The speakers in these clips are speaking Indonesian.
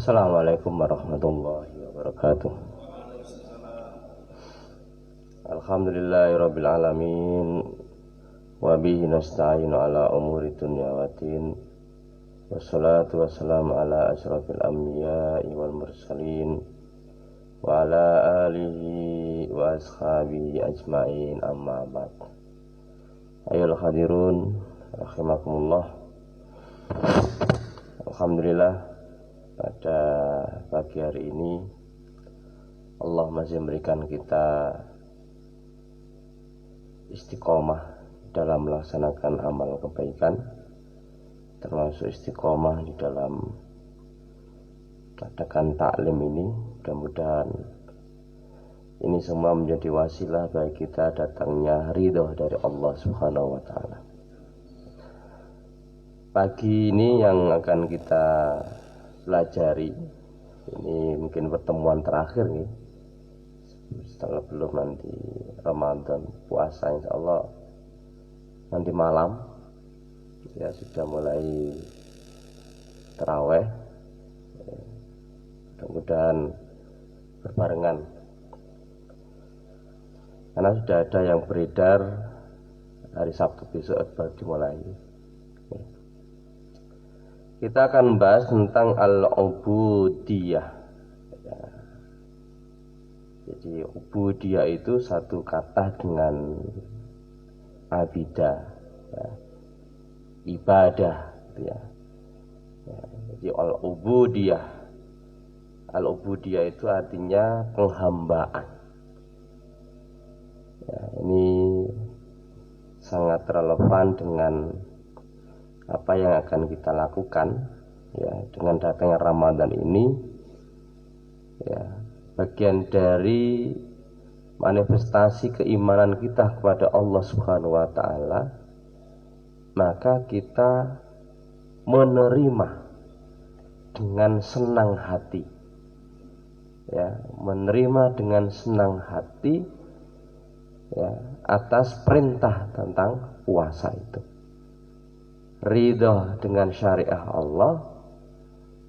Assalamualaikum warahmatullahi wabarakatuh. Alhamdulillahirabbil alamin wa bihi nasta'inu ala umuri dunya waddin. Wassalatu wassalamu ala asyrafil anbiya'i wal mursalin wa ala alihi wa ashabihi ajma'in, amma ba'd. Ayyuhal hadirun rahimakumullah. Alhamdulillah, pada pagi hari ini Allah masih memberikan kita istiqomah dalam melaksanakan amal kebaikan, termasuk istiqomah di dalam adakan taklim ini. Mudah-mudahan ini semua menjadi wasilah bagi kita datangnya ridho dari Allah Subhanahu wa ta'ala. Pagi ini yang akan kita pelajari, ini mungkin pertemuan terakhir nih, setelah belum nanti Ramadan puasa, insya Allah nanti malam ya sudah mulai taraweh, mudah-mudahan berbarengan, karena sudah ada yang beredar hari Sabtu besok baru dimulai. Kita akan membahas tentang al-ubudiyah. Jadi ubudiyah itu satu kata dengan abidah, ya, ibadah, ya. Jadi al-ubudiyah, al-ubudiyah itu artinya penghambaan. Ya, ini sangat relevan dengan apa yang akan kita lakukan ya dengan datangnya Ramadan ini, ya, bagian dari manifestasi keimanan kita kepada Allah Subhanahu wa ta'ala. Maka kita menerima dengan senang hati, ya, menerima dengan senang hati, ya, atas perintah tentang puasa itu, ridho dengan syariah Allah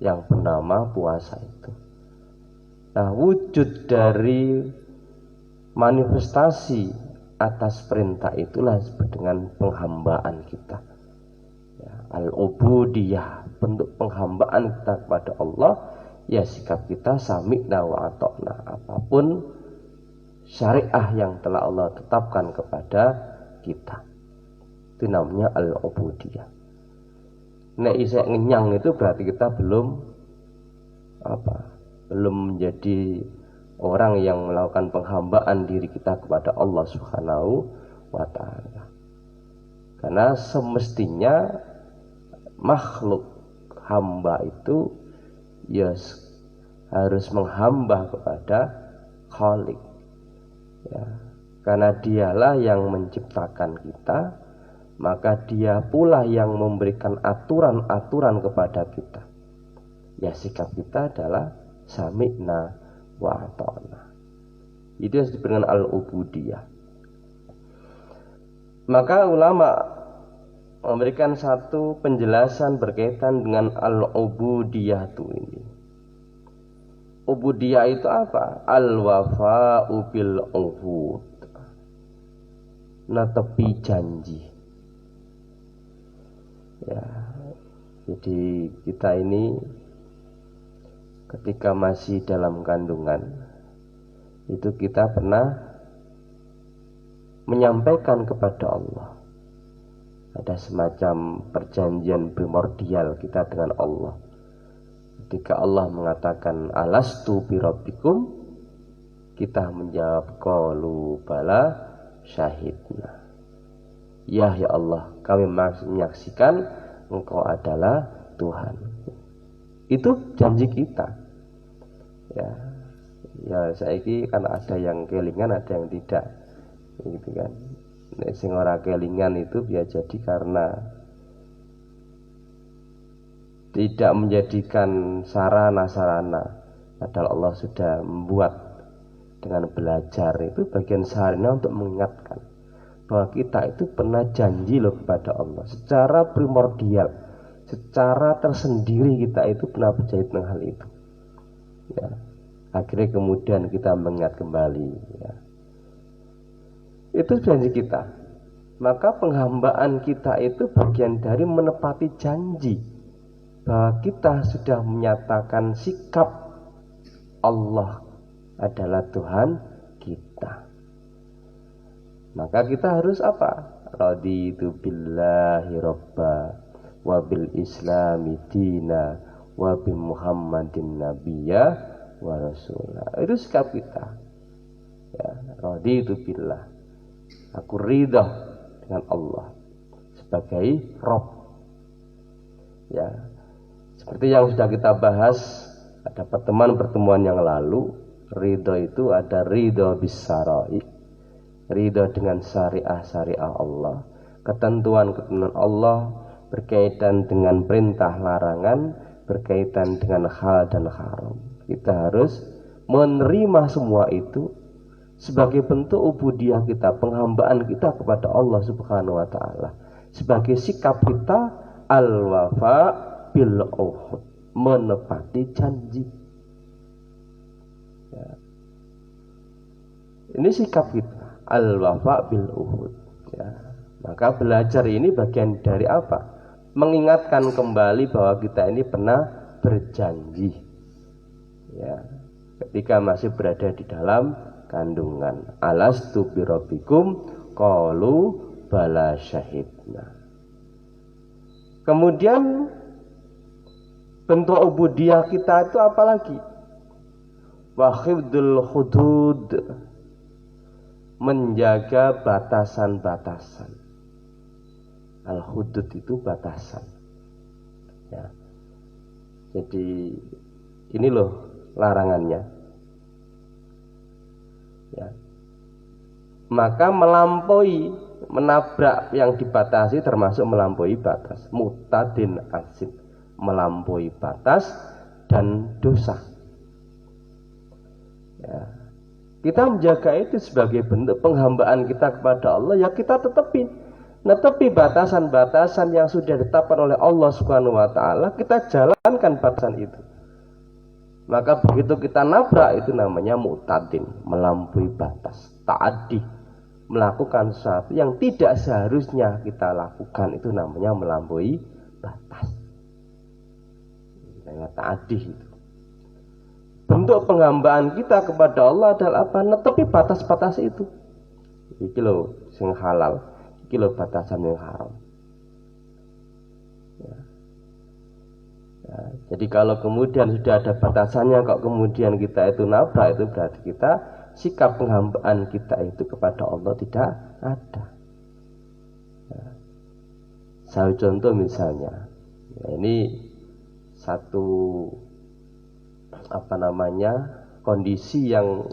yang bernama puasa itu. Nah, wujud dari manifestasi atas perintah itulah disebut dengan penghambaan kita, ya, al-ubudiyah, bentuk penghambaan kita kepada Allah. Ya, sikap kita sami'na wa ata'na, apapun syariah yang telah Allah tetapkan kepada kita, itu namanya al-ubudiyah. Nek isek ngenyang itu berarti kita belum menjadi orang yang melakukan penghambaan diri kita kepada Allah Subhanahu wa ta'ala. Karena semestinya makhluk hamba itu ya harus menghamba kepada Khalik, ya, karena dialah yang menciptakan kita, maka dia pula yang memberikan aturan-aturan kepada kita. Ya, sikap kita adalah sami'na wa ata'na. Itu yang disebut dengan al-ubudiyah. Maka ulama memberikan satu penjelasan berkaitan dengan al-ubudiyah itu ini. Ubudiyah itu apa? Al-wafa'u bil uhud, netepi janji. Ya, jadi kita ini ketika masih dalam kandungan itu kita pernah menyampaikan kepada Allah, ada semacam perjanjian primordial kita dengan Allah. Ketika Allah mengatakan alastu birabbikum, kita menjawab qalu bala syahidna. Ya Allah, kami menyaksikan Engkau adalah Tuhan. Itu janji kita. Ya saiki kan ada yang kelingan, ada yang tidak, gitu kan. Nek sing ora kelingan itu bisa jadi karena tidak menjadikan sarana, padahal Allah sudah membuat dengan belajar itu bagian sarana untuk mengingatkan bahwa kita itu pernah janji loh kepada Allah secara primordial, secara tersendiri kita itu pernah berjanji tentang hal itu. ya. Akhirnya kemudian kita mengingat kembali, ya. Itu janji kita. Maka penghambaan kita itu bagian dari menepati janji bahwa kita sudah menyatakan sikap Allah adalah Tuhan kita. Maka kita harus apa? Raditu billahi robba wa bil islami dina wa bi muhammadin nabiyya wa rasulah. Itu sikap kita, ya. Raditu billah, aku ridha dengan Allah sebagai Rabb, ya. Seperti yang sudah kita bahas pada pertemuan yang lalu, ridha itu ada ridha bis-syara'i, ridha dengan syariah Allah, ketentuan Allah berkaitan dengan perintah larangan, berkaitan dengan hal dan haram. Kita harus menerima semua itu sebagai bentuk ubudiyah kita, penghambaan kita kepada Allah Subhanahu wa taala, sebagai sikap kita al-wafa bil uhud, menepati janji, ya. Ini sikap kita al-wafa bil uhud, ya. Maka belajar ini bagian dari apa? Mengingatkan kembali bahwa kita ini pernah berjanji, ya, ketika masih berada di dalam kandungan. Alastu birabbikum qalu bala syahidna. Kemudian bentuk ubudiyah kita itu apalagi? Wa khifdul hudud, menjaga batasan-batasan. Al-hudud itu batasan, ya. Jadi ini loh larangannya, ya. Maka melampaui, menabrak yang dibatasi termasuk melampaui batas. Mutadin asid, melampaui batas dan dosa, ya. Kita menjaga itu sebagai bentuk penghambaan kita kepada Allah, ya. Kita netepi batasan-batasan yang sudah ditetapkan oleh Allah Subhanahu wa taala, kita jalankan batasan itu. Maka begitu kita nabrak, itu namanya mu'tadin, melampaui batas, ta'addi, melakukan sesuatu yang tidak seharusnya kita lakukan, itu namanya melampaui batas. Namanya ta'addi itu. Bentuk penghambaan kita kepada Allah adalah apa? Netepi batas-batas itu. Iki lho sing halal, iki lho batasan yang haram, ya. Ya, jadi kalau kemudian sudah ada batasannya kok kemudian kita itu nabrak, itu berarti kita sikap penghambaan kita itu kepada Allah tidak ada, ya. Saya contoh misalnya, ya, ini satu kondisi yang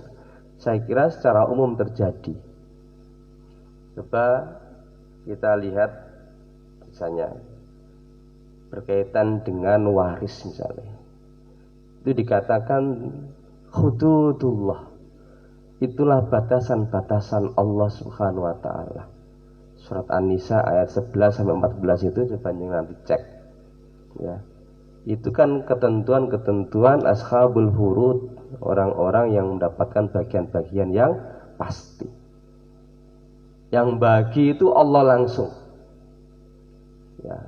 saya kira secara umum terjadi. Coba kita lihat misalnya berkaitan dengan waris misalnya. Itu dikatakan hududullah. Itulah batasan-batasan Allah Subhanahu wa taala. Surat An-Nisa ayat 11 sampai 14 itu coba nanti cek, ya. Itu kan ketentuan-ketentuan ashabul furud, orang-orang yang mendapatkan bagian-bagian yang pasti. Yang bagi itu Allah langsung, ya.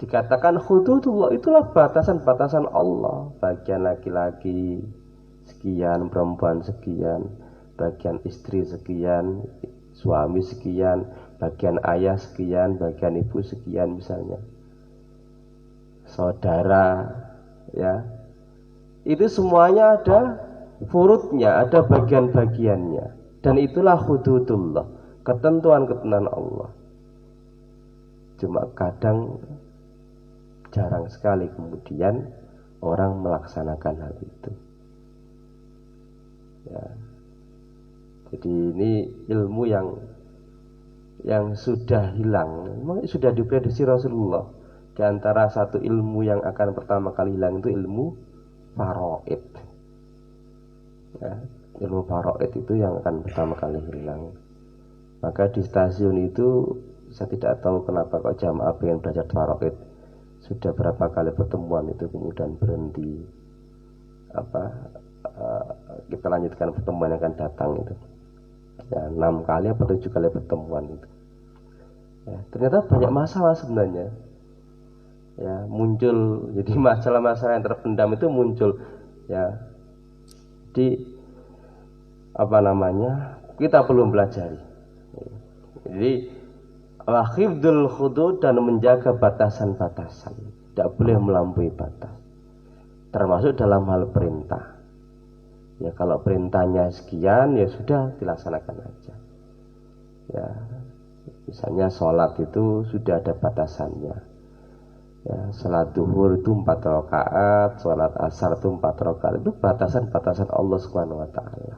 Dikatakan hududullah, itulah batasan-batasan Allah. Bagian laki-laki sekian, perempuan sekian, bagian istri sekian, suami sekian, bagian ayah sekian, bagian ibu sekian misalnya, saudara, ya. Itu semuanya ada furudnya, ada bagian-bagiannya. Dan itulah hududullah, ketentuan-ketentuan Allah. Cuma kadang jarang sekali kemudian orang melaksanakan hal itu, ya. Jadi ini ilmu yang sudah hilang. Memang sudah diprediksi Rasulullah. Di antara satu ilmu yang akan pertama kali hilang itu ilmu faraid, ya. Ilmu faraid itu yang akan pertama kali hilang. Maka di stasiun itu saya tidak tahu kenapa kok jamaah pengen belajar faraid. Sudah berapa kali pertemuan itu kemudian berhenti. kita lanjutkan pertemuan yang akan datang itu. Ya, 6 kali atau 7 kali pertemuan itu. Ya, ternyata banyak masalah sebenarnya. Ya, muncul, jadi masalah-masalah yang terpendam itu muncul. Ya, kita belum pelajari. Jadi hifdzul hudud dan menjaga batasan-batasan, tidak boleh melampaui batas, termasuk dalam hal perintah. Ya, kalau perintahnya sekian ya sudah dilaksanakan aja. Ya, misalnya sholat itu sudah ada batasannya. Ya, sholat duhur itu 4 rakaat, sholat asar itu 4 rakaat, itu batasan-batasan Allah Subhanahu wa taala.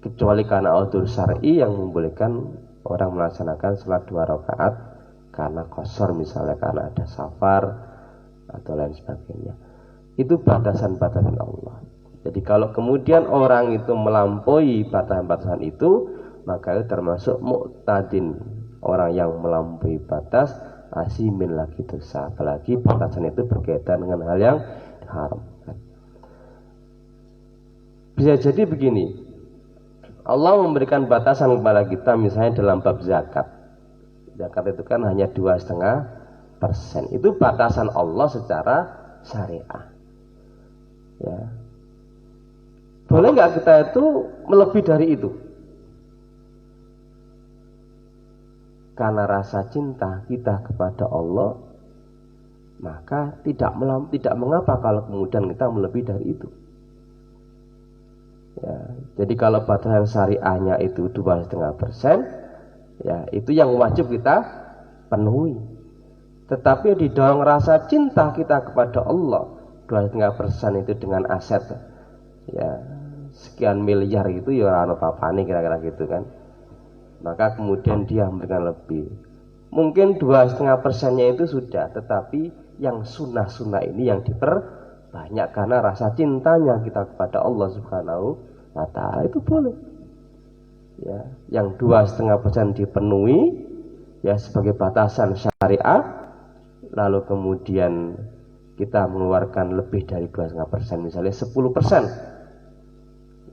Kecuali karena udzur syar'i yang membolehkan orang melaksanakan sholat 2 rakaat karena qashar, misalnya karena ada safar atau lain sebagainya. Itu batasan-batasan Allah. Jadi kalau kemudian orang itu melampaui batasan-batasan itu, maka itu termasuk mu'tadin, orang yang melampaui batas, asimin lagi dosa. Apalagi batasan itu berkaitan dengan hal yang diharamkan. Bisa jadi begini, Allah memberikan batasan kepada kita, misalnya dalam bab zakat. Zakat itu kan hanya 2,5%. Itu batasan Allah secara syariah. Ya. Boleh nggak kita itu melebihi dari itu? Karena rasa cinta kita kepada Allah, maka tidak mengapa kalau kemudian kita melebihi dari itu. Ya, jadi kalau batasan syariahnya itu 2,5%, ya itu yang wajib kita penuhi. Tetapi didorong rasa cinta kita kepada Allah, 2,5% itu dengan aset, ya sekian miliar itu ya anu papane kira-kira gitu kan. Maka kemudian dia memberikan lebih. Mungkin 2,5%-nya itu sudah, tetapi yang sunnah-sunnah ini yang diperbanyak karena rasa cintanya kita kepada Allah Subhanahu wa taala, itu boleh. Ya, yang 2,5% dipenuhi ya sebagai batasan syariah, lalu kemudian kita mengeluarkan lebih dari 2,5%, misalnya 10%.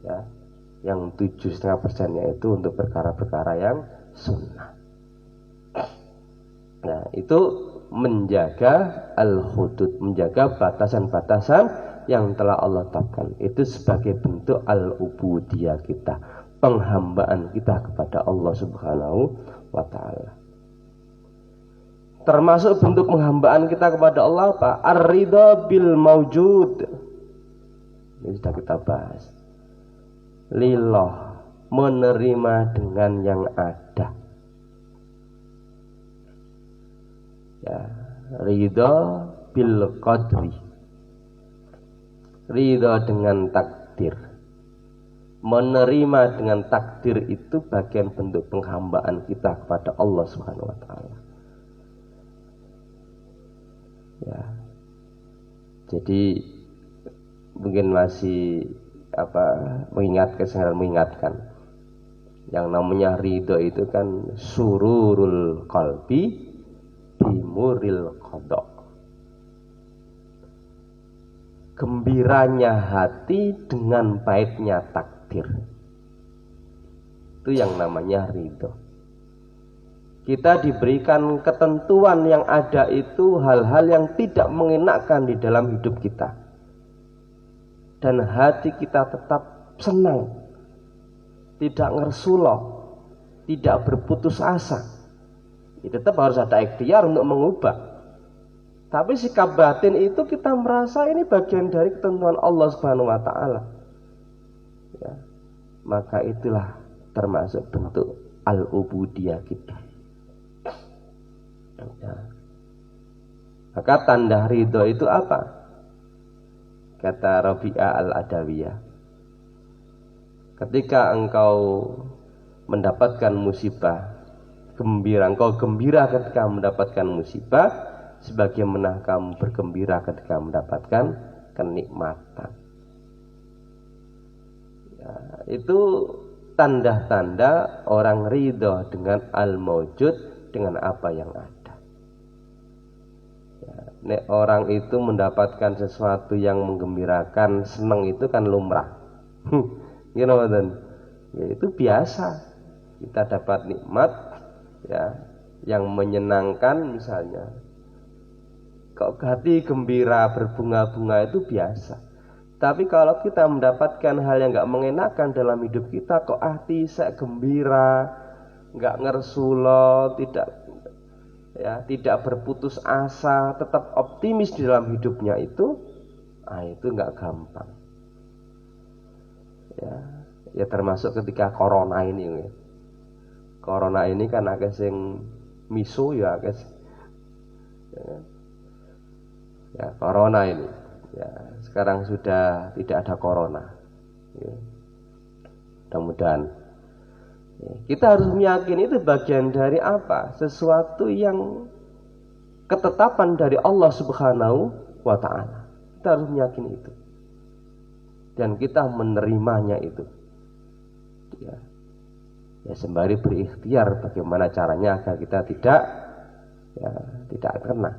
Ya. Yang 7,5%-nya itu untuk perkara-perkara yang sunnah. Nah, itu menjaga al-hudud, menjaga batasan-batasan yang telah Allah tetapkan. Itu sebagai bentuk al-ubudiyah kita, penghambaan kita kepada Allah Subhanahu wa taala. Termasuk bentuk penghambaan kita kepada Allah apa? Ar-ridha bil maujud. Ini sudah kita bahas. Lillah, menerima dengan yang ada. Ya, ridha bil qadri, ridha dengan takdir. Menerima dengan takdir itu bagian bentuk penghambaan kita kepada Allah Subhanahu wa taala. Ya. Jadi mungkin masih mengingatkan yang namanya ridho itu kan sururul qalbi bimuril qada, gembiranya hati dengan pahitnya takdir. Itu yang namanya ridho. Kita diberikan ketentuan yang ada itu hal-hal yang tidak mengenakan di dalam hidup kita, dan hati kita tetap senang, tidak ngersuloh, tidak berputus asa. Ya, tetap harus ada ikhtiar untuk mengubah. Tapi sikap batin itu kita merasa ini bagian dari ketentuan Allah Subhanahu wa taala. Ya, maka itulah termasuk bentuk al-ubudiyah kita. Ya. Maka tanda ridho itu apa? Kata Rabi'ah al-Adawiyah, ketika engkau mendapatkan musibah, engkau gembira ketika mendapatkan musibah, sebagaimana kamu bergembira ketika mendapatkan kenikmatan. Ya, itu tanda-tanda orang ridho dengan al-mawjud, dengan apa yang ada. Ya. Nek orang itu mendapatkan sesuatu yang menggembirakan, senang itu kan lumrah. You know, ya, itu biasa. Kita dapat nikmat ya yang menyenangkan misalnya. Kok hati gembira berbunga-bunga itu biasa. Tapi kalau kita mendapatkan hal yang nggak mengenakan dalam hidup kita, kok hati saya gembira, nggak ngersulo, tidak berputus asa, tetap optimis di dalam hidupnya itu nggak gampang. Ya termasuk ketika corona ini. Corona ini kan akeh sing miso ya akeh. Ya corona ini. Ya sekarang sudah tidak ada corona. Ya. Mudah-mudahan. Kita harus meyakini itu bagian dari apa? Sesuatu yang ketetapan dari Allah Subhanahu wa ta'ala. Kita harus meyakini itu. Dan kita menerimanya itu. Ya sembari berikhtiar bagaimana caranya agar kita tidak kena.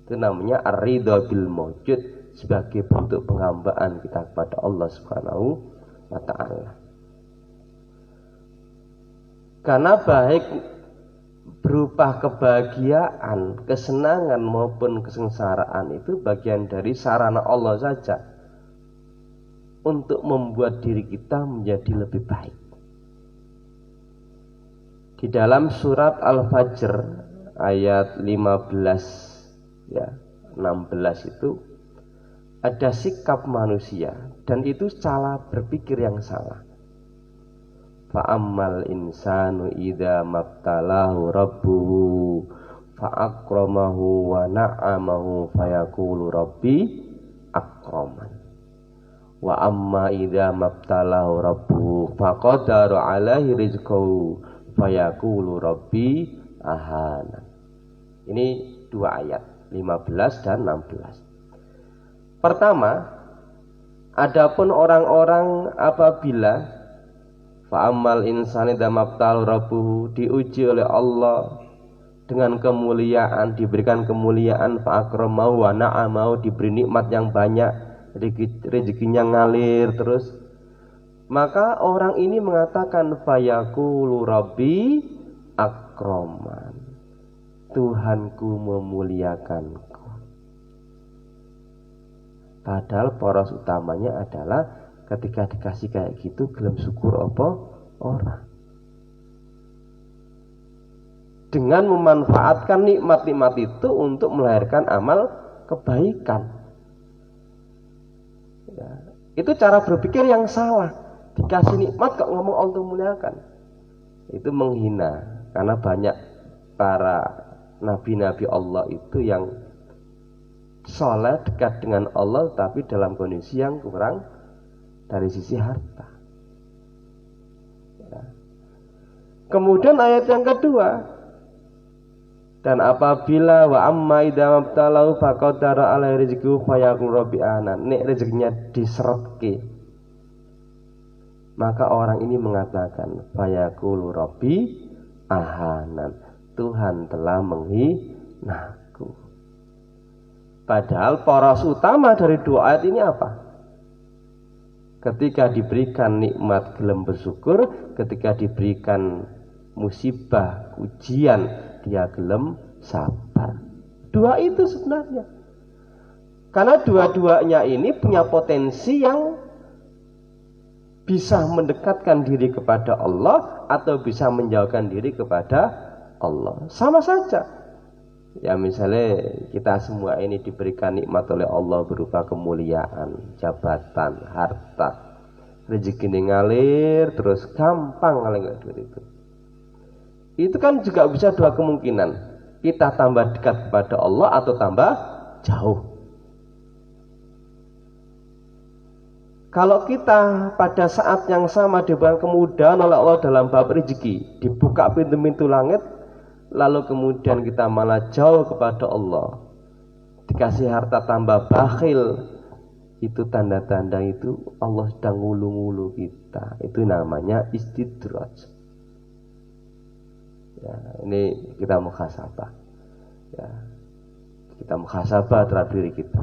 Itu namanya ar-ridha bil mawjud, sebagai bentuk penghambaan kita kepada Allah Subhanahu wa ta'ala. Karena baik berupa kebahagiaan, kesenangan maupun kesengsaraan itu bagian dari sarana Allah saja untuk membuat diri kita menjadi lebih baik. Di dalam surat Al-Fajr ayat 15 16 itu ada sikap manusia, dan itu cara berpikir yang salah. Fa'ammal insanu idza mabtalahu rabbuhu fa'akramahu wa na'amahu fayaqulu rabbi akraman. Wa amma idza mabtalahu rabbuhu faqadara 'alaihi rizqahu fayaqulu rabbi ahana. Ini dua ayat 15 dan 16. Pertama, adapun orang-orang apabila fa'amal insani damabtal rabbuhu, diuji oleh Allah dengan kemuliaan, diberikan kemuliaan, fa'akramahu wa na'amahu, diberi nikmat yang banyak, rezekinya ngalir terus, maka orang ini mengatakan fayaqulu rabbi akraman, Tuhanku memuliakanku. Padahal poros utamanya adalah ketika dikasih kayak gitu gelem syukur apa orang. Dengan memanfaatkan nikmat-nikmat itu untuk melahirkan amal kebaikan. Ya, itu cara berpikir yang salah. Dikasih nikmat kok ngomong Allah muliakan. Itu menghina, karena banyak para nabi-nabi Allah itu yang soleh dekat dengan Allah tapi dalam kondisi yang kurang dari sisi harta. Ya. Kemudian ayat yang kedua, dan apabila wa amma idza mabtalahu faqadara alaihi rizqahu fayaqul rabbi ahana, nek rezekinya diseretke, maka orang ini mengatakan fayaqul rabbi ahanan, Tuhan telah menghinaku. Padahal poros utama dari dua ayat ini apa? Ketika diberikan nikmat gelem bersyukur, ketika diberikan musibah, ujian, dia gelem sabar. Dua itu sebenarnya. Karena dua-duanya ini punya potensi yang bisa mendekatkan diri kepada Allah atau bisa menjauhkan diri kepada Allah. Sama saja. Ya misalnya kita semua ini diberikan nikmat oleh Allah berupa kemuliaan, jabatan, harta, rezeki ngalir terus gampang ngalir duit itu. Itu kan juga bisa dua kemungkinan, kita tambah dekat kepada Allah atau tambah jauh. Kalau kita pada saat yang sama diberikan kemudahan oleh Allah dalam bab rezeki, dibuka pintu-pintu langit, lalu kemudian kita malah jauh kepada Allah, dikasih harta tambah bakhil, itu tanda-tanda itu Allah sedang ngulu-ngulu kita. Itu namanya istidraj. Ya, ini kita muhasabah. Ya. Kita muhasabah terhadap diri kita.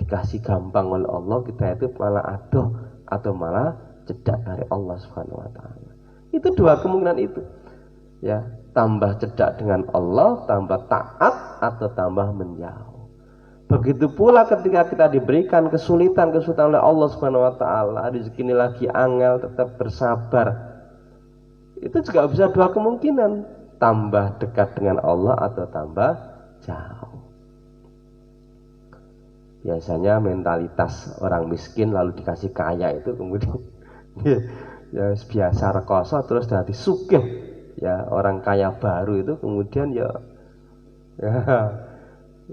Dikasih gampang oleh Allah, kita itu malah adoh atau malah cedak dari Allah Subhanahu wa taala. Itu dua kemungkinan itu. Ya, tambah cedak dengan Allah, tambah taat atau tambah menjauh. Begitu pula ketika kita diberikan kesulitan oleh Allah Subhanahu wa taala, rezeki ini lagi angel, tetap bersabar. Itu juga bisa dua kemungkinan, tambah dekat dengan Allah atau tambah jauh. Biasanya mentalitas orang miskin lalu dikasih kaya itu kemudian ya biasa rekoso terus dadi sugih. Ya, orang kaya baru itu kemudian ya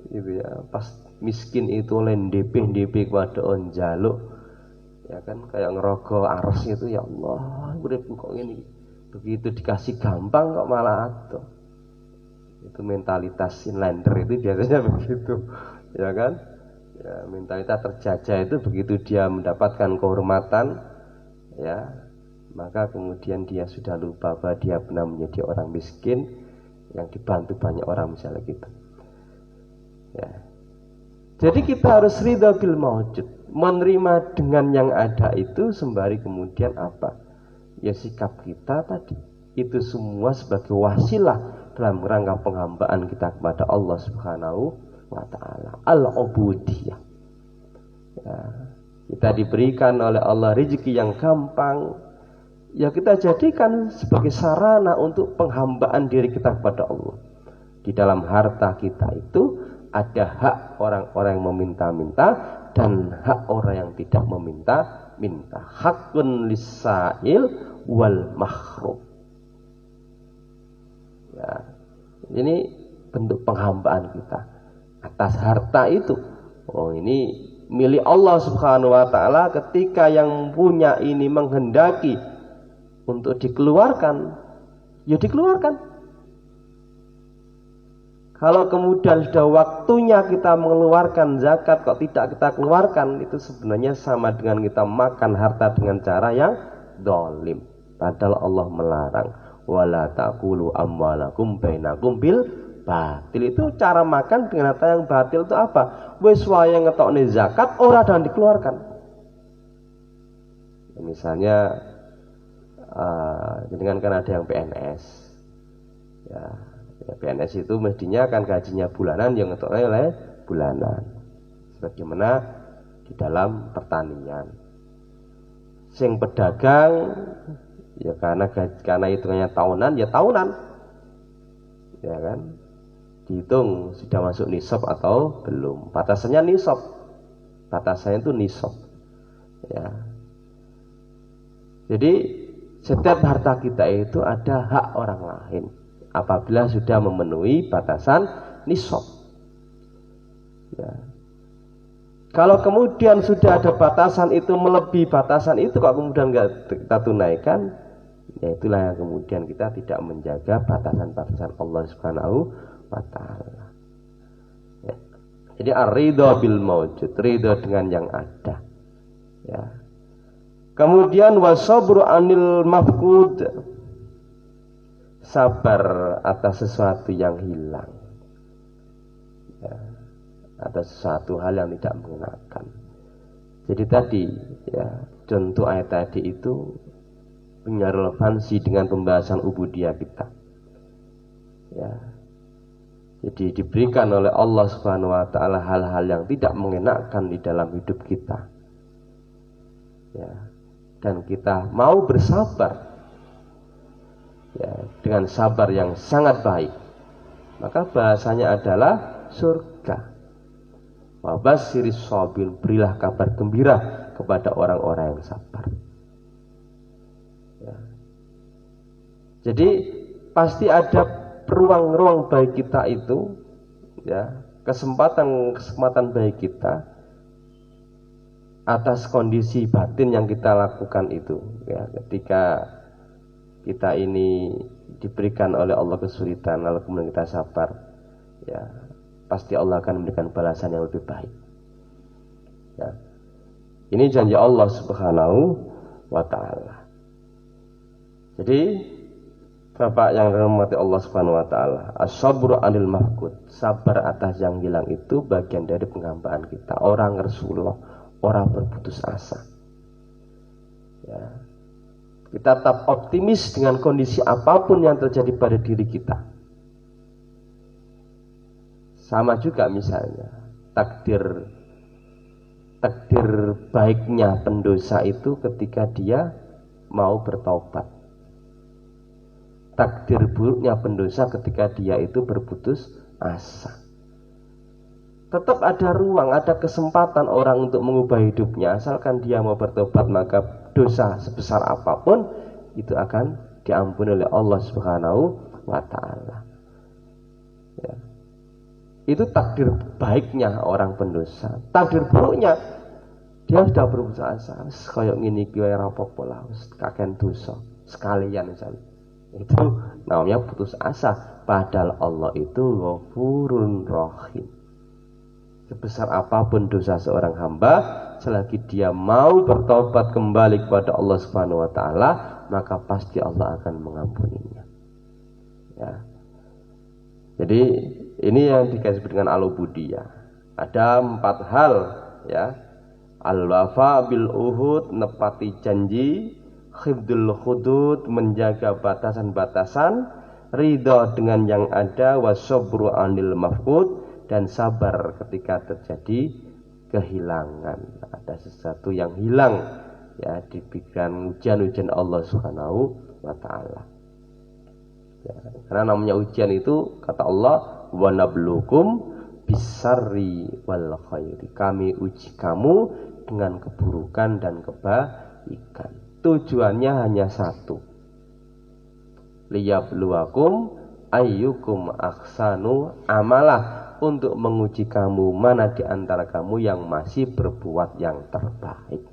itu ya pas miskin itu ndp kepada onjaluk, ya kan, kayak ngerogoh ares itu, ya Allah urip kok ngene, begitu dikasih gampang kok malah atuh. Itu mentalitas inlander itu biasanya begitu, ya kan, ya, mentalitas terjajah itu begitu dia mendapatkan kehormatan, ya, maka kemudian dia sudah lupa bahwa dia benar menjadi orang miskin yang dibantu banyak orang, misalnya gitu. Ya. Jadi kita harus ridha bil maujud, menerima dengan yang ada itu sembari kemudian apa? Ya sikap kita tadi itu semua sebagai wasilah dalam rangka penghambaan kita kepada Allah Subhanahu wa taala. Al-ubudiyah. Ya, kita diberikan oleh Allah rezeki yang gampang, ya kita jadikan sebagai sarana untuk penghambaan diri kita kepada Allah. Di dalam harta kita itu ada hak orang-orang yang meminta-minta dan hak orang yang tidak meminta-minta. Hakun lisail wal mahrum. Ya, ini bentuk penghambaan kita atas harta itu. Oh, ini milik Allah Subhanahu wa taala. Ketika yang punya ini menghendaki untuk dikeluarkan, ya dikeluarkan. Kalau kemudian sudah waktunya kita mengeluarkan zakat kok tidak kita keluarkan, itu sebenarnya sama dengan kita makan harta dengan cara yang zalim. Padahal Allah melarang, wala taqulu amwalakum bainakum bil batil. Itu cara makan dengan harta yang batil itu apa? Wis wae ngetokne zakat ora dan dikeluarkan. Misalnya dengan kan ada yang PNS. Ya, PNS itu mestinya kan gajinya bulanan, yang ngetoknya oleh bulanan, sebagaimana di dalam pertanian. Sing pedagang ya karena hitungannya tahunan, ya tahunan, ya kan, dihitung sudah masuk nisab atau belum. Batasannya nisab, batasannya itu nisab, ya. Jadi setiap harta kita itu ada hak orang lain apabila sudah memenuhi batasan nisab. Ya. Kalau kemudian sudah ada batasan itu melebihi batasan itu, kok kemudian nggak kita tunaikan, ya itulah yang kemudian kita tidak menjaga batasan-batasan Allah Subhanahu wa taala. Ya. Jadi ar-ridha bil maujud, ridha dengan yang ada. Ya. Kemudian wasabru anil mafqud, sabar atas sesuatu yang hilang, ya, atas sesuatu hal yang tidak mengenakan. Jadi tadi, ya, contoh ayat tadi itu punya relevansi dengan pembahasan ubudiyah kita. Ya. Jadi diberikan oleh Allah Subhanahu wa taala hal-hal yang tidak mengenakan di dalam hidup kita. Ya. Dan kita mau bersabar, ya, dengan sabar yang sangat baik, maka bahasanya adalah surga. Wabasyiris shabirin, berilah kabar gembira kepada orang-orang yang sabar. Ya. Jadi pasti ada ruang-ruang baik kita itu, ya, kesempatan baik kita atas kondisi batin yang kita lakukan itu, ya, ketika kita ini diberikan oleh Allah kesulitan lalu kemudian kita sabar, ya, pasti Allah akan memberikan balasan yang lebih baik. Ya. Ini janji Allah Subhanahu wa taala. Jadi Bapak yang dirahmati Allah Subhanahu wa taala, as-sabru 'anil mafqud, sabar atas yang hilang itu bagian dari penghambaan kita. Orang Rasulullah, orang berputus asa. Ya. Kita tetap optimis dengan kondisi apapun yang terjadi pada diri kita. Sama juga misalnya takdir baiknya pendosa itu ketika dia mau bertaubat. Takdir buruknya pendosa ketika dia itu berputus asa. Tetap ada ruang, ada kesempatan orang untuk mengubah hidupnya. Asalkan dia mau bertobat, maka dosa sebesar apapun itu akan diampuni oleh Allah Subhanahu wa taala. Ya. Itu takdir baiknya orang pendosa. Takdir buruknya dia sudah berputus asa. Kayak ngene iki ora apa-apa lah, wis kakean dosa sekalian misalnya. Itu namanya putus asa. Padahal Allah itu Ghafurun Rahim. Sebesar apapun dosa seorang hamba, selagi dia mau bertobat kembali kepada Allah Subhanahu wa taala, maka pasti Allah akan mengampuninya. Ya. Jadi ini yang dikasih dengan al-ubudiyah. Ada 4 hal, ya. Al-wafa bil uhud, nepati janji, khifdul hudud, menjaga batasan-batasan, ridha dengan yang ada, wasobru 'anil mafqud, dan sabar ketika terjadi kehilangan. Ada sesuatu yang hilang, ya, diberikan ujian-ujian Allah Subhanahu wa taala. Ya, karena namanya ujian itu kata Allah, wa nablukum bisarri wal khairi. Kami uji kamu dengan keburukan dan kebaikan. Tujuannya hanya satu, liyabluwakum ayyukum ahsanu amalah, untuk menguji kamu mana di antara kamu yang masih berbuat yang terbaik.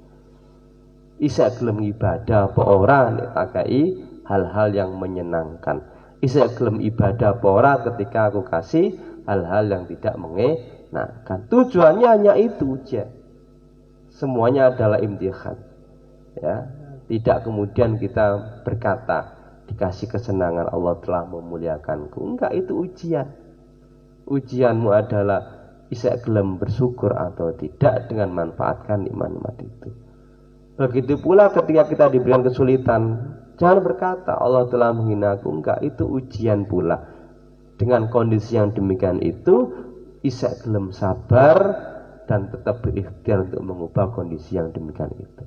Isa gelem ibadah apa ora nek takai hal-hal yang menyenangkan. Isa gelem ibadah apa ora ketika aku kasih hal-hal yang tidak mengenakan. Tujuannya hanya itu saja. Semuanya adalah imtihan. Ya, tidak kemudian kita berkata dikasih kesenangan Allah telah memuliakanku. Enggak, itu ujian. Ujianmu adalah bisa gelem bersyukur atau tidak dengan manfaatkan nikmat-nikmat itu. Begitu pula ketika kita diberikan kesulitan, jangan berkata Allah telah menghinaku. Enggak, itu ujian pula. Dengan kondisi yang demikian itu, bisa gelem sabar dan tetap berikhtiar untuk mengubah kondisi yang demikian itu.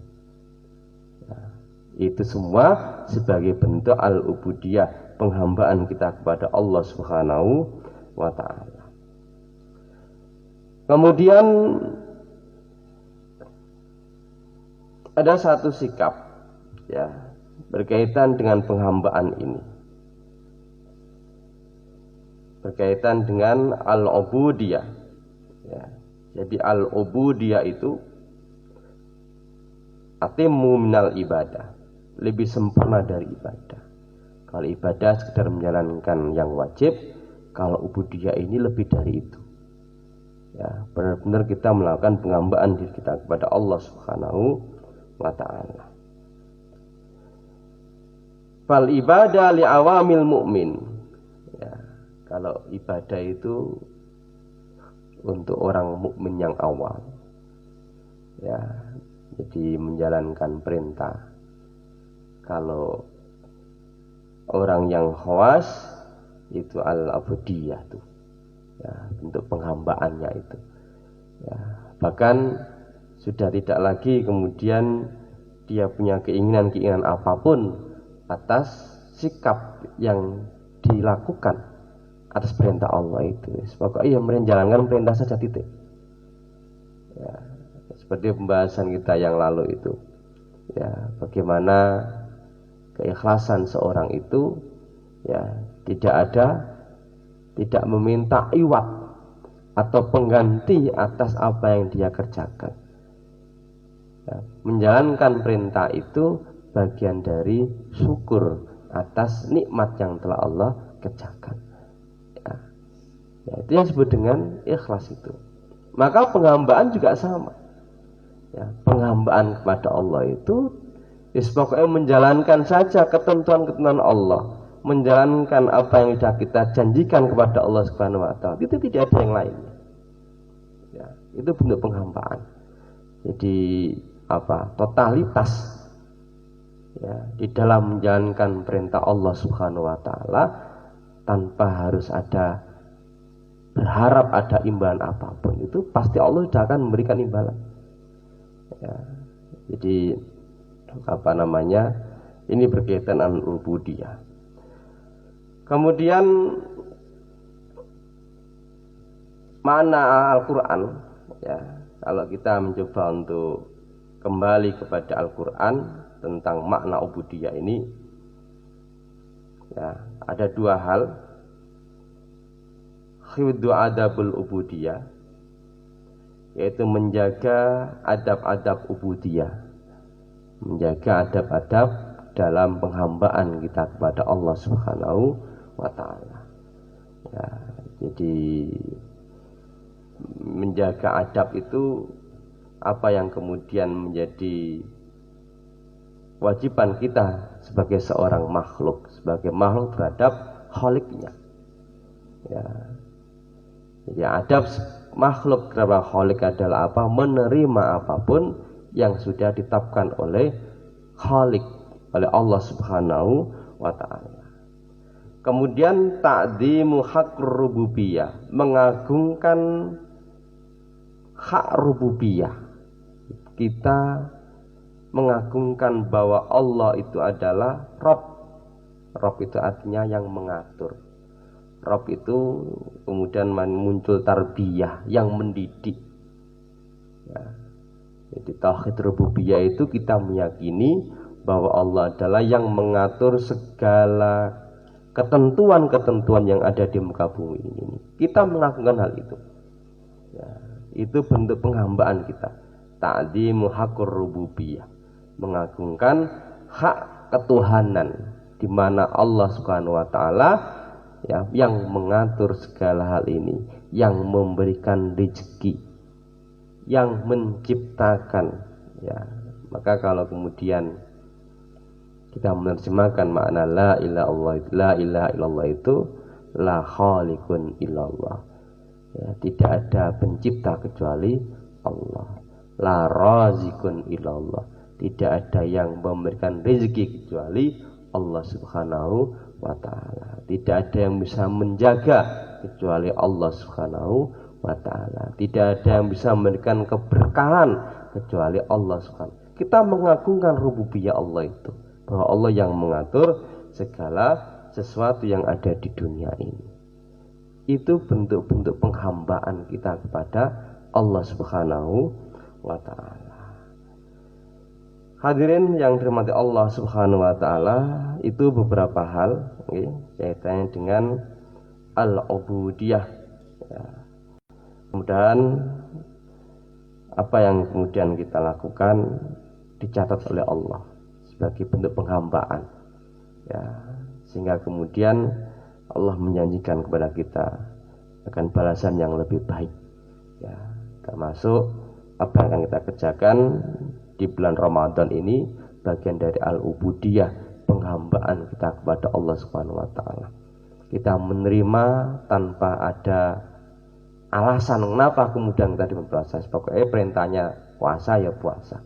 Nah, itu semua sebagai bentuk al-ubudiyah, penghambaan kita kepada Allah Subhanahu wa ta'ala. Kemudian ada satu sikap, ya, berkaitan dengan penghambaan ini, berkaitan dengan al-ubudiyah, ya. Jadi al-ubudiyah itu atimmu minal ibadah, lebih sempurna dari ibadah. Kalau ibadah sekedar menjalankan yang wajib, kalau ubudiyah ini lebih dari itu. Ya, benar-benar kita melakukan penghambaan diri kita kepada Allah Subhanahu wa ta'ala. Fal ibadah li awamil mu'min. Ya, kalau ibadah itu untuk orang mukmin yang awam. Ya, jadi menjalankan perintah. Kalau orang yang khawas itu al-ubudiyah tuh, ya, bentuk penghambaannya itu, ya, bahkan sudah tidak lagi kemudian dia punya keinginan apapun atas sikap yang dilakukan atas perintah Allah itu. Pokoknya menjalankan perintah saja, titik. Ya, seperti pembahasan kita yang lalu itu, ya, bagaimana keikhlasan seorang itu, ya, tidak meminta iwat atau pengganti atas apa yang dia kerjakan. Ya, menjalankan perintah itu bagian dari syukur atas nikmat yang telah Allah kerjakan. Ya, ya, itu yang disebut dengan ikhlas itu. Maka penghambaan juga sama. Ya, penghambaan kepada Allah itu pokoknya menjalankan saja ketentuan-ketentuan Allah, menjalankan apa yang sudah kita janjikan kepada Allah Subhanahu wa taala, itu tidak ada yang lain. Ya, itu bentuk penghambaan. Jadi apa? Totalitas ya, di dalam menjalankan perintah Allah Subhanahu wa taala tanpa harus ada berharap ada imbalan apapun, itu pasti Allah sudah akan memberikan imbalan. Ya, jadi apa namanya? Ini berkaitan dengan ubudiyah. Kemudian makna Al-Quran, ya, kalau kita mencoba untuk kembali kepada Al-Quran tentang makna ubudiyah ini, ya, ada dua hal. Khiddu adabul ubudiyah, yaitu menjaga adab-adab ubudiyah, menjaga adab-adab dalam penghambaan kita kepada Allah Subhanahu wa taala. Ya, jadi menjaga adab itu apa yang kemudian menjadi kewajiban kita sebagai seorang makhluk, sebagai makhluk terhadap Khaliknya. Ya. Jadi adab makhluk terhadap Khalik adalah apa? Menerima apapun yang sudah ditetapkan oleh Khalik, oleh Allah Subhanahu wa taala. Kemudian ta'dzimu hak rububiyah, mengagungkan hak rububiyah. Kita mengagungkan bahwa Allah itu adalah Rabb. Rabb itu artinya yang mengatur. Rabb itu kemudian muncul tarbiyah, yang mendidik. Ya. Jadi tauhid rububiyah itu kita meyakini bahwa Allah adalah yang mengatur segala ketentuan-ketentuan yang ada di muka bumi ini. Kita mengagungkan hal itu. Ya, itu bentuk penghambaan kita. Ta'dzimu haqqur rububiyah, mengagungkan hak ketuhanan, di mana Allah Subhanahu wa taala ya, yang mengatur segala hal ini, yang memberikan rezeki, yang menciptakan. Ya, maka kalau kemudian kita menerjemahkan makna la ilaha illallah itu la khaliqun illallah. Ya, tidak ada pencipta kecuali Allah. La razikun illallah. Tidak ada yang memberikan rezeki kecuali Allah Subhanahu wa ta'ala. Tidak ada yang bisa menjaga kecuali Allah Subhanahu wa ta'ala. Tidak ada yang bisa memberikan keberkahan kecuali Allah Subhanahu. Kita mengagungkan rububiyah Allah itu, bahwa Allah yang mengatur segala sesuatu yang ada di dunia ini. Itu bentuk-bentuk penghambaan kita kepada Allah Subhanahu wa ta'ala. Hadirin yang dirahmati Allah Subhanahu wa ta'ala, itu beberapa hal kaitannya dengan al-ubudiyah. Ya. Mudah-mudahan apa yang kemudian kita lakukan dicatat oleh Allah sebagai bentuk penghambaan. Ya. Sehingga kemudian Allah menjanjikan kepada kita akan balasan yang lebih baik. Ya. Termasuk apa yang akan kita kerjakan di bulan Ramadan ini, bagian dari al-ubudiyah, penghambaan kita kepada Allah Subhanahu wa taala. Kita menerima tanpa ada alasan kenapa kemudian kita berpuasa. Pokoknya perintahnya puasa ya puasa.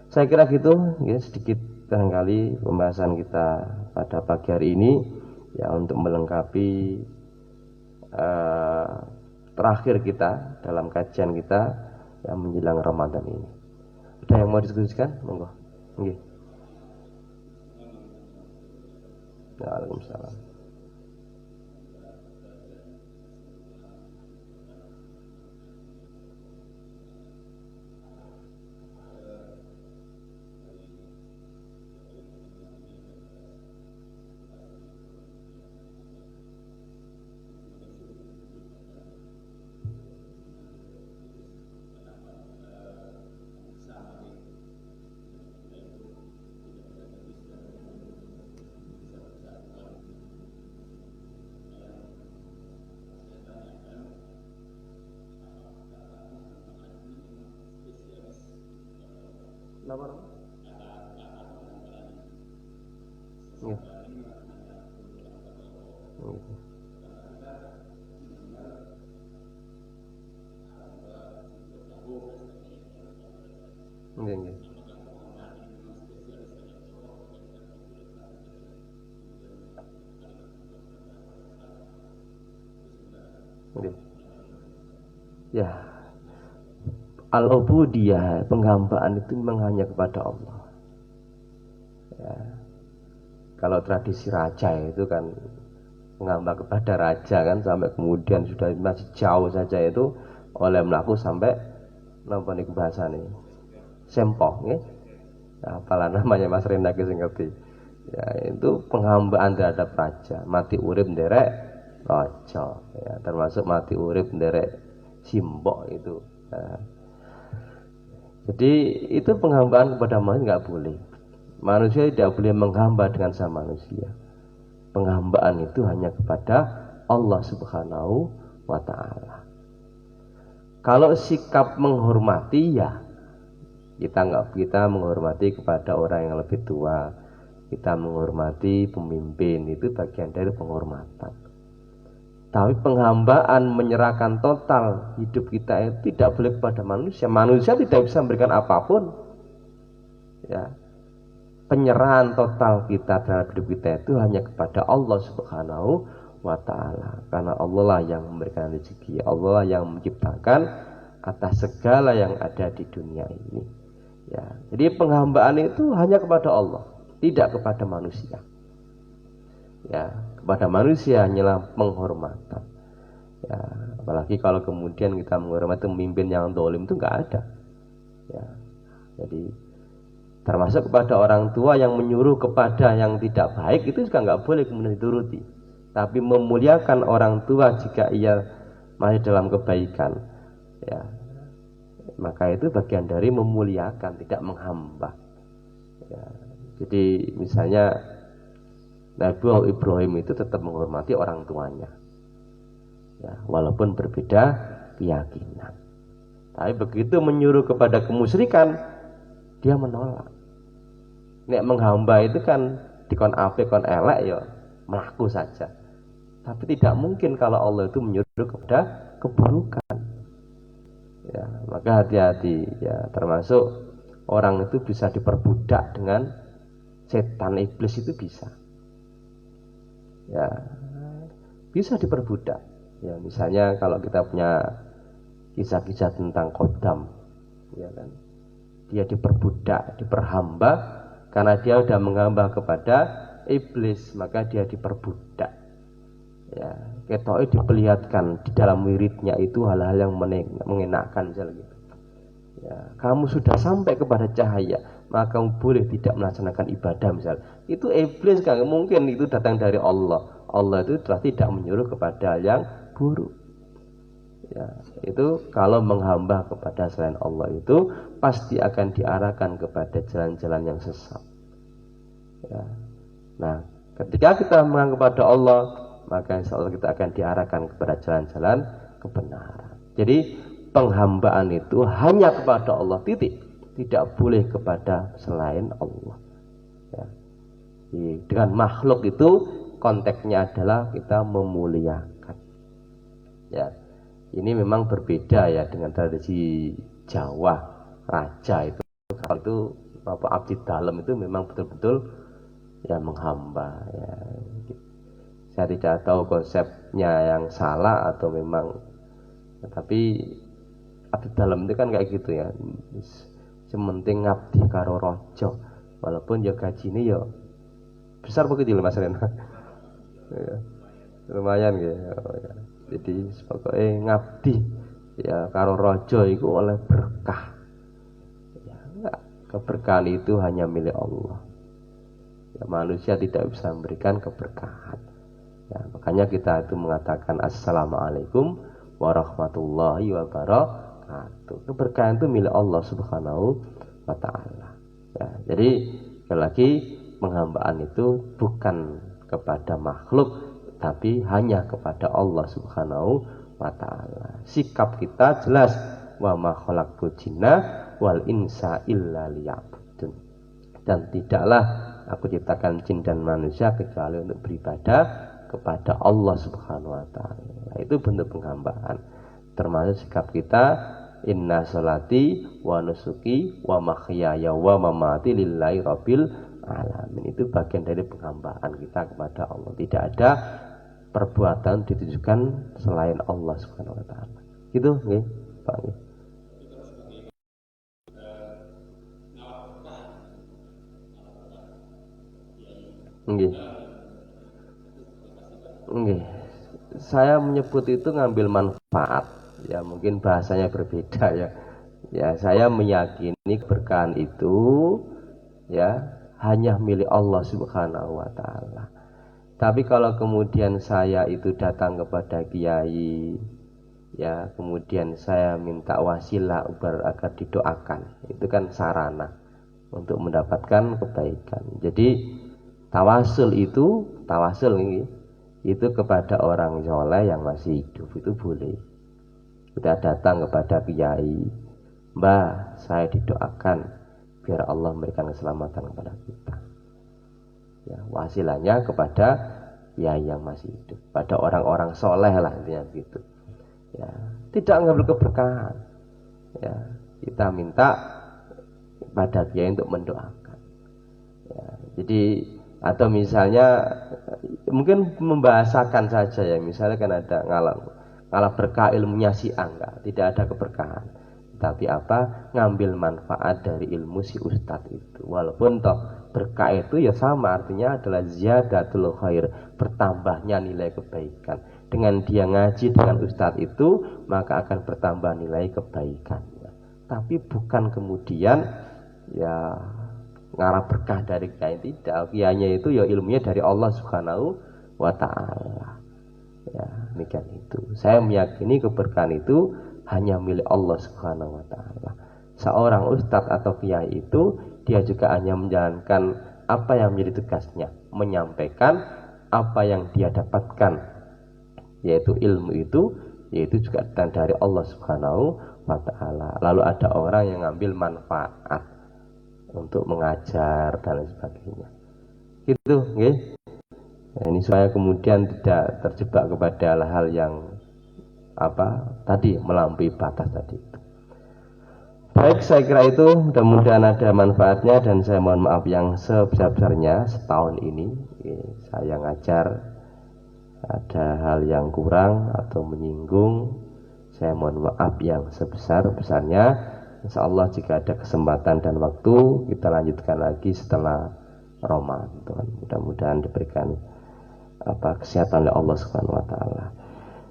Saya kira gitu, ya, sedikit barangkali pembahasan kita pada pagi hari ini, ya, untuk melengkapi terakhir kita dalam kajian kita yang menjelang Ramadan ini. Ada yang mau diskusikan? Monggo. Nggih. Waalaikumsalam. Ya. Nggih, nggih. Nggih. Ya, al-ubudiyah, penghambaan itu memang hanya kepada Allah. Ya. Kalau tradisi raja itu kan menghamba kepada raja kan, sampai kemudian sudah masih jauh saja itu oleh melaku sampai napa niku bahasane sempoh nggih. Ya, apalah namanya Mas Renda ki sing ngerti. Ya, itu penghambaan terhadap raja, mati urip nderek raja, ya, termasuk mati urip nderek simbok itu. Ya. Jadi itu penghambaan kepada manusia nggak boleh. Manusia tidak boleh menghamba dengan sama manusia. Penghambaan itu hanya kepada Allah Subhanahu wa ta'ala. Kalau sikap menghormati, ya kita menghormati kepada orang yang lebih tua, kita menghormati pemimpin, itu bagian dari penghormatan. Tapi penghambaan, menyerahkan total hidup kita itu tidak boleh kepada manusia. Manusia tidak bisa memberikan apapun. Ya. Penyerahan total kita terhadap hidup kita itu hanya kepada Allah Subhanahu wa ta'ala. Karena Allah lah yang memberikan rezeki, Allah lah yang menciptakan atas segala yang ada di dunia ini. Ya, jadi penghambaan itu hanya kepada Allah, tidak kepada manusia. Ya, kepada manusia hanyalah penghormatan. Ya, apalagi kalau kemudian kita menghormati pemimpin yang zalim, itu nggak ada. Ya, jadi termasuk kepada orang tua yang menyuruh kepada yang tidak baik, itu juga nggak boleh kemudian dituruti. Tapi memuliakan orang tua jika ia masih dalam kebaikan, ya, maka itu bagian dari memuliakan, tidak menghamba. Ya, jadi misalnya Nabi Ibrahim itu tetap menghormati orang tuanya, ya, walaupun berbeda keyakinan. Tapi begitu menyuruh kepada kemusyrikan, dia menolak. Nek menghamba itu kan dikon apik kon elek ya melaku saja. Tapi tidak mungkin kalau Allah itu menyuruh kepada keburukan. Ya, maka hati-hati ya, termasuk orang itu bisa diperbudak dengan setan iblis, itu bisa. Ya, bisa diperbudak. Ya, misalnya kalau kita punya kisah-kisah tentang Kodam, ya kan? Dia diperbudak, diperhamba karena dia sudah menghamba kepada iblis, maka dia diperbudak. Ya, ketoknya diperlihatkan di dalam wiridnya itu hal-hal yang mengenakan misalnya gitu. Ya, kamu sudah sampai kepada cahaya, maka kamu boleh tidak melaksanakan ibadah misalnya. Itu iblis kan mungkin itu datang dari Allah. Allah itu telah tidak menyuruh kepada yang buruk. Ya, itu kalau menghamba kepada selain Allah itu pasti akan diarahkan kepada jalan-jalan yang sesat. Ya. Nah, ketika kita menghamba kepada Allah, maka insya Allah kita akan diarahkan kepada jalan-jalan kebenaran. Jadi penghambaan itu hanya kepada Allah, titik. Tidak boleh kepada selain Allah. Ya. Jadi, dengan makhluk itu konteksnya adalah kita memuliakan. Ya. Ini memang berbeda ya dengan tradisi Jawa raja itu. Kalau itu apa abdi dalam itu memang betul-betul ya menghamba ya. Saya tidak tahu konsepnya yang salah atau memang, tapi abdi dalam itu kan kayak gitu ya. Sementing ngabdi karo rojo, walaupun ya gajinya ya besar begitu loh Mas Rena. Ya, lumayan gitu. Oh, ya. Jadi pokoknya ngabdi ya karo rojo itu oleh berkah. Ya, enggak, keberkahan itu hanya milik Allah. Ya, manusia tidak bisa memberikan keberkahan. Ya, makanya kita itu mengatakan assalamualaikum warahmatullahi wabarakatuh. Keberkahan itu milik Allah Subhanahu wa ta'ala. Ya, jadi sekali lagi penghambaan itu bukan kepada makhluk, tapi hanya kepada Allah Subhanahu wa ta'ala. Sikap kita jelas, wa ma khalaqtul jinna wal insa illa liya'budun. Dan tidaklah aku ciptakan jin dan manusia kecuali untuk beribadah kepada Allah Subhanahu wa taala. Itu bentuk penghambaan. Termasuk sikap kita, inna sholati wa nusuki wa mahyaya wa mamati lillahi rabbil alamin. Itu bagian dari penghambaan kita kepada Allah. Tidak ada perbuatan ditujukan selain Allah Subhanahu wa taala. Gitu nggih, Pak. Nggih. Nggih. Saya menyebut itu ngambil manfaat. Ya, mungkin bahasanya berbeda ya. Ya, saya meyakini keberkahan itu ya hanya milik Allah Subhanahu wa taala. Tapi kalau kemudian saya itu datang kepada kiai, ya kemudian saya minta wasilah agar didoakan, itu kan sarana untuk mendapatkan kebaikan. Jadi tawasul ini itu kepada orang soleh yang masih hidup itu boleh. Kita datang kepada kiai, Mbah, saya didoakan biar Allah memberikan keselamatan kepada kita. Ya, wasilahnya kepada kiai yang masih hidup, pada orang-orang soleh lah intinya gitu. Ya, tidak mengambil keberkahan. Ya, kita minta pada kiai untuk mendoakan. Ya, jadi atau misalnya mungkin membahasakan saja ya, misalnya kan ada ngalah berkah ilmunya si enggak, tidak ada keberkahan. Tapi apa? Ngambil manfaat dari ilmu si ustadz itu. Walaupun toh berkah itu ya sama, artinya adalah ziyadatul khair, bertambahnya nilai kebaikan. Dengan dia ngaji dengan ustadz itu, maka akan bertambah nilai kebaikannya. Tapi bukan kemudian ya ngarap berkah dari kiai, tidak. Kiainya itu ya ilmunya dari Allah Subhanahu wa taala. Ya, demikian itu. Saya meyakini keberkahan itu hanya milik Allah Subhanahu wa taala. Seorang ustadz atau kiai itu dia juga hanya menjalankan apa yang menjadi tugasnya, menyampaikan apa yang dia dapatkan, yaitu ilmu itu, yaitu juga dari Allah Subhanahu wa taala. Lalu ada orang yang ngambil manfaat untuk mengajar dan lain sebagainya. Gitu, nggih. Nah, ini supaya kemudian tidak terjebak kepada hal-hal yang tadi melampaui batas tadi. Baik, saya kira itu mudah-mudahan ada manfaatnya, dan saya mohon maaf yang sebesar-besarnya setahun ini saya ngajar ada hal yang kurang atau menyinggung, saya mohon maaf yang sebesar-besarnya. Insyaallah jika ada kesempatan dan waktu kita lanjutkan lagi setelah Ramadan. Mudah-mudahan diberikan kesehatan oleh Allah Subhanahu wa taala.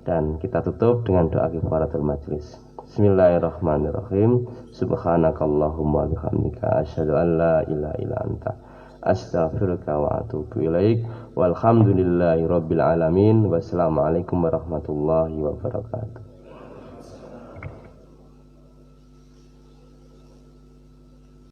Dan kita tutup dengan doa kifaratul majlis. Bismillahirrahmanirrahim. Subhanakallahumma bihamdika asyhadu an la ilaha illa anta astaghfiruka wa atubu ilaik. Walhamdulillahi rabbil alamin. Wassalamualaikum warahmatullahi wabarakatuh.